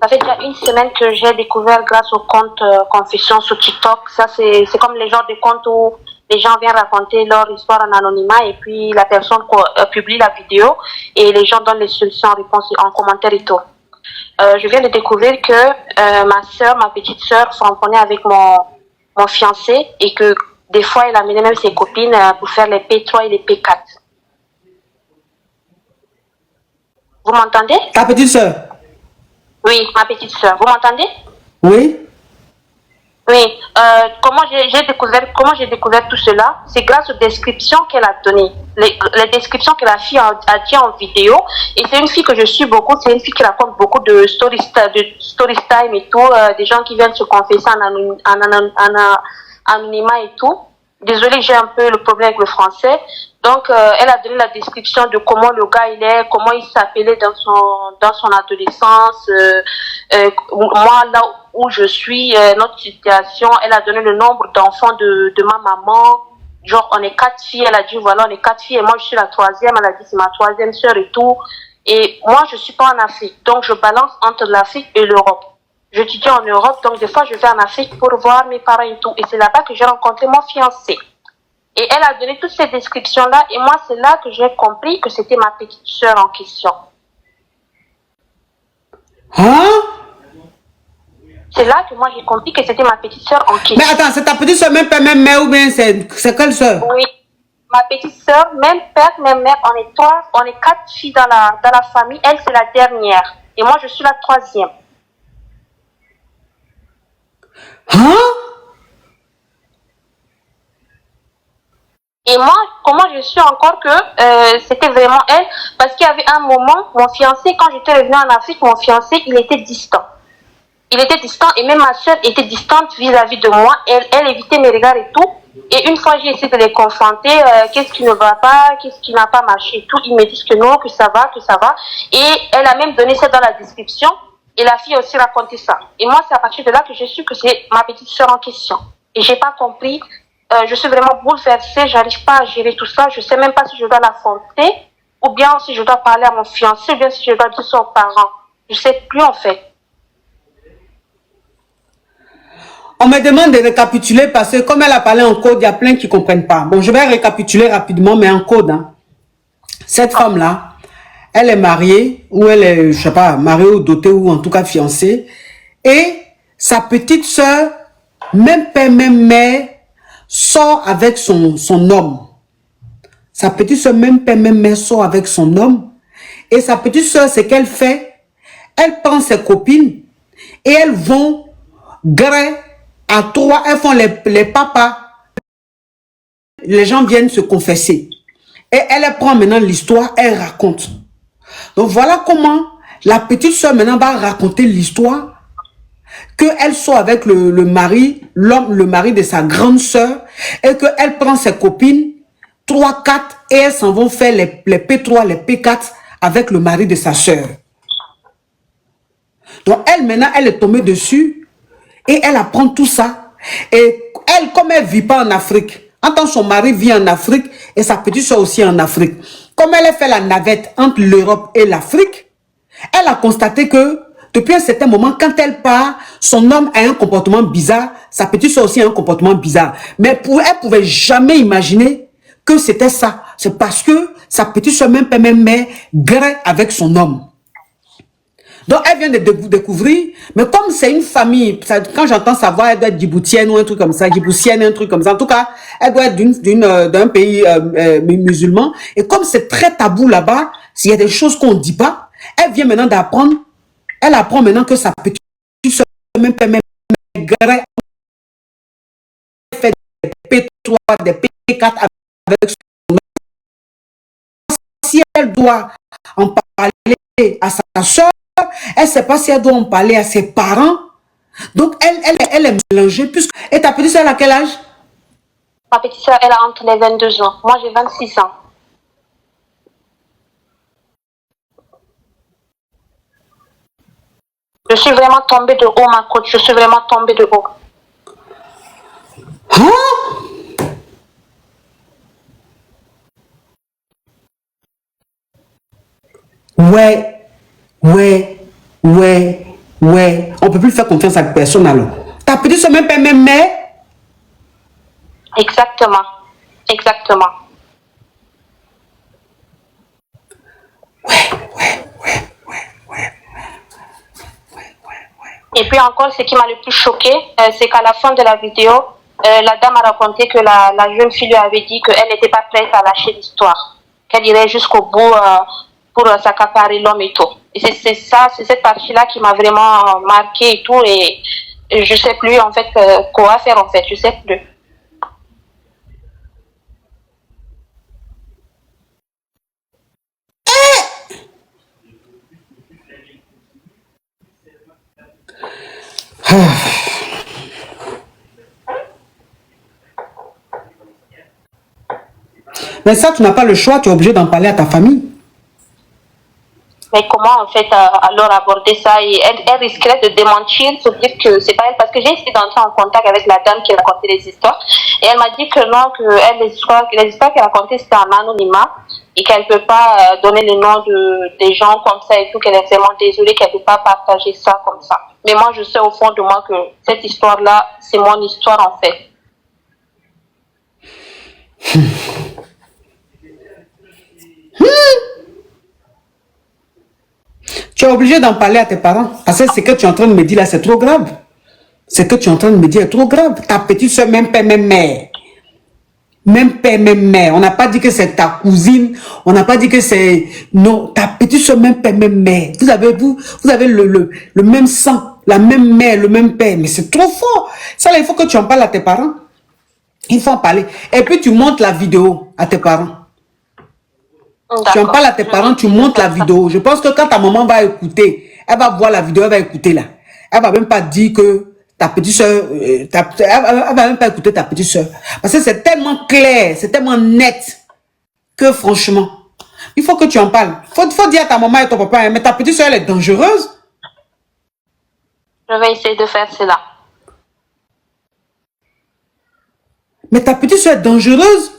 Ça fait déjà une semaine que j'ai découvert grâce au compte Confession sur TikTok. Ça, c'est comme les genres de comptes où les gens viennent raconter leur histoire en anonymat et puis la personne publie la vidéo et les gens donnent les solutions en réponse en commentaire et tout. Je viens de découvrir que ma petite sœur, s'entendait avec mon fiancé et que des fois, elle amenait même ses copines pour faire les P3 et les P4. Vous m'entendez? Ta petite sœur? Oui, ma petite sœur. Vous m'entendez? Oui. Oui. Comment j'ai découvert tout cela? C'est grâce aux descriptions qu'elle a données. Les descriptions que la fille a dit en vidéo. Et c'est une fille que je suis beaucoup. C'est une fille qui raconte beaucoup de story time et tout. Des gens qui viennent se confesser en anonymat et tout. Désolée, j'ai un peu le problème avec le français. Donc, elle a donné la description de comment le gars il est, comment il s'appelait dans son adolescence. Moi, là où je suis, notre situation, elle a donné le nombre d'enfants de ma maman. Genre, on est 4 filles. Elle a dit, voilà, on est 4 filles et moi, je suis la troisième. Elle a dit, c'est ma troisième sœur et tout. Et moi, je suis pas en Afrique. Donc, je balance entre l'Afrique et l'Europe. J'étudie en Europe, donc des fois, je vais en Afrique pour voir mes parents et tout. Et c'est là-bas que j'ai rencontré mon fiancé. Et elle a donné toutes ces descriptions-là. Et moi, c'est là que j'ai compris que c'était ma petite sœur en question. Hein? C'est là que moi, j'ai compris que c'était ma petite sœur en question. Mais attends, c'est ta petite sœur, même père, même mère ou bien c'est quelle sœur? Oui. Ma petite sœur, même père, même mère, on est 4 filles dans la famille. Elle, c'est la dernière. Et moi, je suis la troisième. Hein? Et moi, comment je suis encore que c'était vraiment elle? Parce qu'il y avait un moment, mon fiancé, quand j'étais revenue en Afrique, mon fiancé, il était distant. Il était distant et même ma soeur était distante vis-à-vis de moi. Elle évitait mes regards et tout. Et une fois, j'ai essayé de les confronter. Qu'est-ce qui ne va pas? Qu'est-ce qui n'a pas marché et tout. Ils me disent que non, que ça va, que ça va. Et elle a même donné ça dans la description. Et la fille a aussi raconté ça. Et moi, c'est à partir de là que j'ai su que c'est ma petite sœur en question. Et j'ai pas compris. Je suis vraiment bouleversée. J'arrive pas à gérer tout ça. Je sais même pas si je dois l'affronter ou bien si je dois parler à mon fiancé ou bien si je dois dire ça aux parents. Je sais plus en fait. On me demande de récapituler parce que comme elle a parlé en code, il y a plein qui ne comprennent pas. Bon, je vais récapituler rapidement, mais en code. Hein. Cette femme-là, elle est mariée, ou elle est, je sais pas, mariée ou dotée, ou en tout cas fiancée. Et sa petite soeur, même père, même mère, sort avec son homme. Sa petite soeur, même père, même mère, sort avec son homme. Et sa petite soeur, ce qu'elle fait, elle prend ses copines et elles vont gré à 3, elles font les papas. Les gens viennent se confesser. Et elle prend maintenant l'histoire, elle raconte. Donc voilà comment la petite soeur maintenant va raconter l'histoire. Qu'elle soit avec le mari, le mari de sa grande soeur. Et qu'elle prend ses copines, 3, 4, et elles s'en vont faire les P3, les P4 avec le mari de sa soeur. Donc elle maintenant, elle est tombée dessus. Et elle apprend tout ça. Et elle, comme elle ne vit pas en Afrique, en tant que son mari vit en Afrique et sa petite soeur aussi en Afrique, comme elle a fait la navette entre l'Europe et l'Afrique, elle a constaté que depuis un certain moment, quand elle part, son homme a un comportement bizarre, sa petite soeur aussi a un comportement bizarre. Mais elle ne pouvait jamais imaginer que c'était ça. C'est parce que sa petite soeur, même mère, gré avec son homme. Donc, elle vient de découvrir, mais comme c'est une famille, quand j'entends savoir, elle doit être djiboutienne ou un truc comme ça, djiboutienne, un truc comme ça. En tout cas, elle doit être d'un pays musulman. Et comme c'est très tabou là-bas, s'il y a des choses qu'on ne dit pas, elle vient maintenant d'apprendre, elle apprend maintenant que sa petite soeur, même gré, fait des P3, des P4 avec son homme. Si elle doit en parler à sa soeur, elle ne sait pas si elle doit en parler à ses parents. Donc, elle est mélangée. Et ta petite soeur, elle a quel âge? Ma petite soeur, elle a entre les 22 ans. Moi, j'ai 26 ans. Je suis vraiment tombée de haut, ma coach. Je suis vraiment tombée de haut. Hein? Ouais. Ouais, on ne peut plus faire confiance à personne alors. Ta petite soeur même pas même mère. Exactement. Exactement. Et puis encore, ce qui m'a le plus choqué, c'est qu'à la fin de la vidéo, la dame a raconté que la jeune fille lui avait dit qu'elle n'était pas prête à lâcher l'histoire, qu'elle irait jusqu'au bout pour s'accaparer l'homme et tout. Et c'est ça, c'est cette partie-là qui m'a vraiment marqué et tout. Et je sais plus en fait quoi faire en fait, je sais plus. Mais ça, tu n'as pas le choix, tu es obligé d'en parler à ta famille. Mais comment en fait alors aborder ça? Et elle risquerait de démentir, se dire que c'est pas elle, parce que j'ai essayé d'entrer en contact avec la dame qui racontait les histoires et elle m'a dit que non, que elle, les histoires qu'elle racontait c'était en anonymat et qu'elle peut pas donner les noms des gens comme ça et tout, qu'elle est vraiment désolée, qu'elle peut pas partager ça comme ça. Mais moi je sais au fond de moi que cette histoire là c'est mon histoire en fait. Tu es obligé d'en parler à tes parents. Parce que ce que tu es en train de me dire là, c'est trop grave. Ce que tu es en train de me dire est trop grave. Ta petite soeur, même père, même mère. Même père, même mère. On n'a pas dit que c'est ta cousine. On n'a pas dit que c'est... Non, ta petite soeur, même père, même mère. Vous avez le même sang, la même mère, le même père. Mais c'est trop fort. Ça, là, il faut que tu en parles à tes parents. Il faut en parler. Et puis, tu montres la vidéo à tes parents. Tu en parles à tes parents, tu montes la vidéo. Je pense que quand ta maman va écouter, elle va voir la vidéo, elle va écouter là. Elle va même pas dire que ta petite soeur, elle va même pas écouter ta petite soeur. Parce que c'est tellement clair, c'est tellement net que franchement, il faut que tu en parles. Faut dire à ta maman et ton papa, mais ta petite soeur, elle est dangereuse. Je vais essayer de faire cela. Mais ta petite soeur est dangereuse.